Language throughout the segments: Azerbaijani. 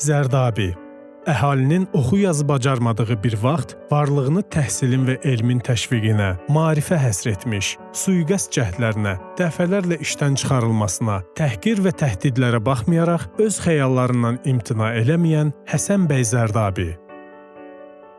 Zərdabi əhalinin oxu yazı bacarmadığı bir vaxt varlığını təhsilin və elmin təşviqinə, maarifə həsr etmiş, sui-qəsd cəhdlərinə, dəfələrlə işdən çıxarılmasına, təhqir və təhdidlərə baxmayaraq öz xəyallarından imtina eləməyən Həsən bəy Zərdabi.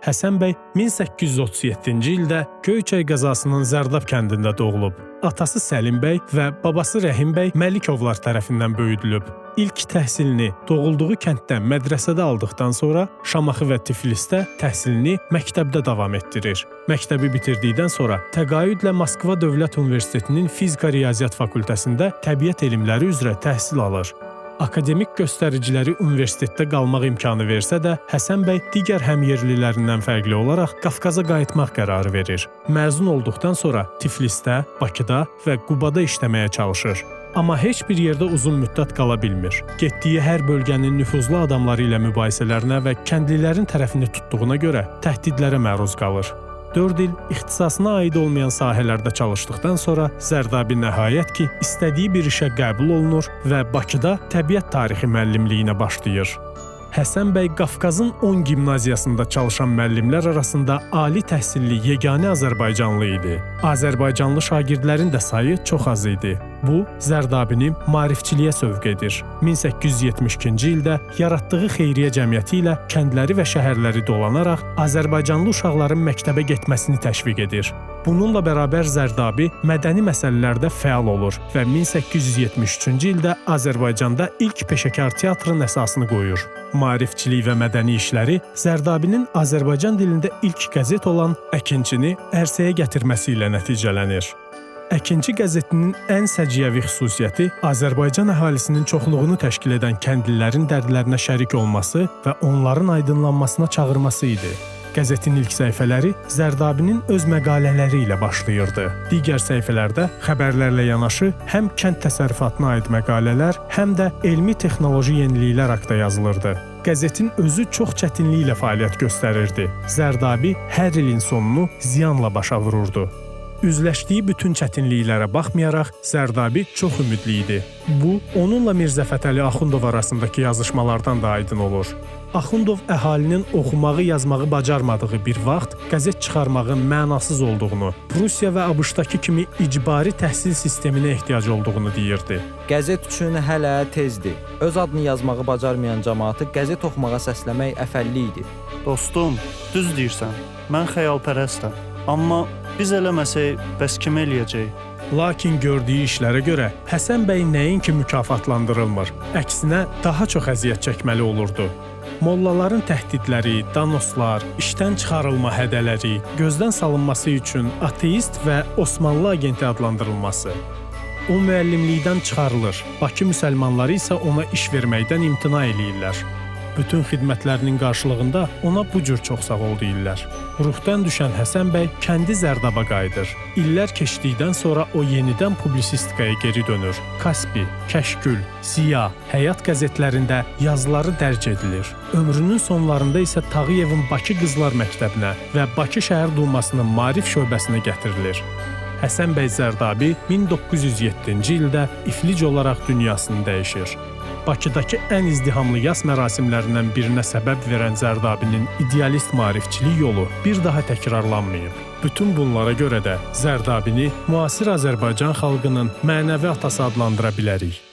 Həsən bəy 1837-ci ildə Göyçay qəzasının Zərdab kəndində doğulub. Atası Səlim bəy və babası Rəhim bəy Məlikovlar tərəfindən böyüdülüb. İlk təhsilini doğulduğu kənddə mədrəsədə aldıqdan sonra Şamaxı və Tiflisdə təhsilini məktəbdə davam etdirir. Məktəbi bitirdikdən sonra təqaüdlə Moskva Dövlət Universitetinin Fizika-Riyaziyyat fakültəsində təbiət elmləri üzrə təhsil alır. Akademik göstəriciləri universitetdə qalmaq imkanı versə də, Həsən bəy digər həmyerlilərindən fərqli olaraq Qafqaza qayıtmaq qərarı verir. Məzun olduqdan sonra Tiflisdə, Bakıda və Qubada işləməyə çalışır. Amma heç bir yerdə uzun müddət qala bilmir. Getdiyi hər bölgənin nüfuzlu adamları ilə mübahisələrinə və kəndlilərin tərəfini tutduğuna görə təhdidlərə məruz qalır. 4 il ixtisasına aid olmayan sahələrdə çalışdıqdan sonra Zərdabi nəhayət ki, istədiyi bir işə qəbul olunur və Bakıda təbiət tarixi müəllimliyinə başlayır. Həsən bəy Qafqazın 10 gimnaziyasında çalışan müəllimlər arasında ali təhsilli yeganə Azərbaycanlı idi. Azərbaycanlı şagirdlərin də sayı çox az idi. Bu, Zərdabini maarifçiliyə sövq edir. 1872-ci ildə yaratdığı xeyriyyə cəmiyyəti ilə kəndləri və şəhərləri dolanaraq Azərbaycanlı uşaqların məktəbə getməsini təşviq edir. Bununla bərabər Zərdabi mədəni məsələlərdə fəal olur və 1873-cü ildə Azərbaycanda ilk peşəkar teatrın əsasını qoyur. Maarifçilik və mədəni işləri Zərdabinin Azərbaycan dilində ilk qəzet olan Əkinçini ərsəyə gətirməsi ilə nəticələnir. Əkinçi qəzetinin ən səciyyəvi xüsusiyyəti Azərbaycan əhalisinin çoxluğunu təşkil edən kəndlilərin dərdlərinə şərik olması və onların aydınlanmasına çağırması idi. Qəzetin ilk səhifələri Zərdabinin öz məqalələri ilə başlayırdı. Digər səhifələrdə xəbərlərlə yanaşı həm kənd təsərrüfatına aid məqalələr, həm də elmi-texnoloji yeniliklər haqqında yazılırdı. Qəzetin özü çox çətinliklə fəaliyyət göstərirdi. Zərdabi hər ilin sonunu ziyanla başa vururdu. Üzləşdiyi bütün çətinliklərə baxmayaraq Zərdabi çox ümidli idi. Bu, onunla Mirzə Fətəli Axundov arasındakı yazışmalardan da aydın olur. Axundov əhalinin oxumağı, yazmağı bacarmadığı bir vaxt qəzet çıxarmağın mənasız olduğunu, Rusiya və ABŞ-dakı kimi icbari təhsil sisteminə ehtiyac olduğunu deyirdi. Qəzet üçün hələ tezdir. Öz adını yazmağı bacarmayan cəmaatı qəzet oxumağa səsləmək əfəlli idi. Dostum, düz deyirsən, mən xəyalpərəstəm. Amma biz eləməsək, bəs kim eləyəcək? Lakin gördüyü işlərə görə Həsən bəy nəinki mükafatlandırılmır, əksinə daha çox əziyyət çəkməli olurdu. Mollaların təhdidləri, danoslar, işdən çıxarılma hədələri, gözdən salınması üçün ateist və Osmanlı agenti adlandırılması. O müəllimlikdən çıxarılır, Bakı müsəlmanları isə ona iş verməkdən imtina eləyirlər. Bütün xidmətlərinin qarşılığında ona bu cür çox sağ ol deyirlər. Ruhdan düşən Həsən bəy kəndi Zərdaba qayıdır. İllər keçdikdən sonra o yenidən publisistikaya geri dönür. Kaspi, Kəşkül, Ziya, Həyat qəzetlərində yazıları dərc edilir. Ömrünün sonlarında isə Tağıyevin Bakı Qızlar Məktəbinə və Bakı Şəhər Dumasının Maarif şöbəsinə gətirilir. Həsən bəy Zərdabi 1907-ci ildə iflic olaraq dünyasını dəyişir. Bakıdakı ən izdihamlı yas mərasimlərindən birinə səbəb verən Zərdabinin idealist maarifçilik yolu bir daha təkrarlanmayıb. Bütün bunlara görə də Zərdabini müasir Azərbaycan xalqının mənəvi atası adlandıra bilərik.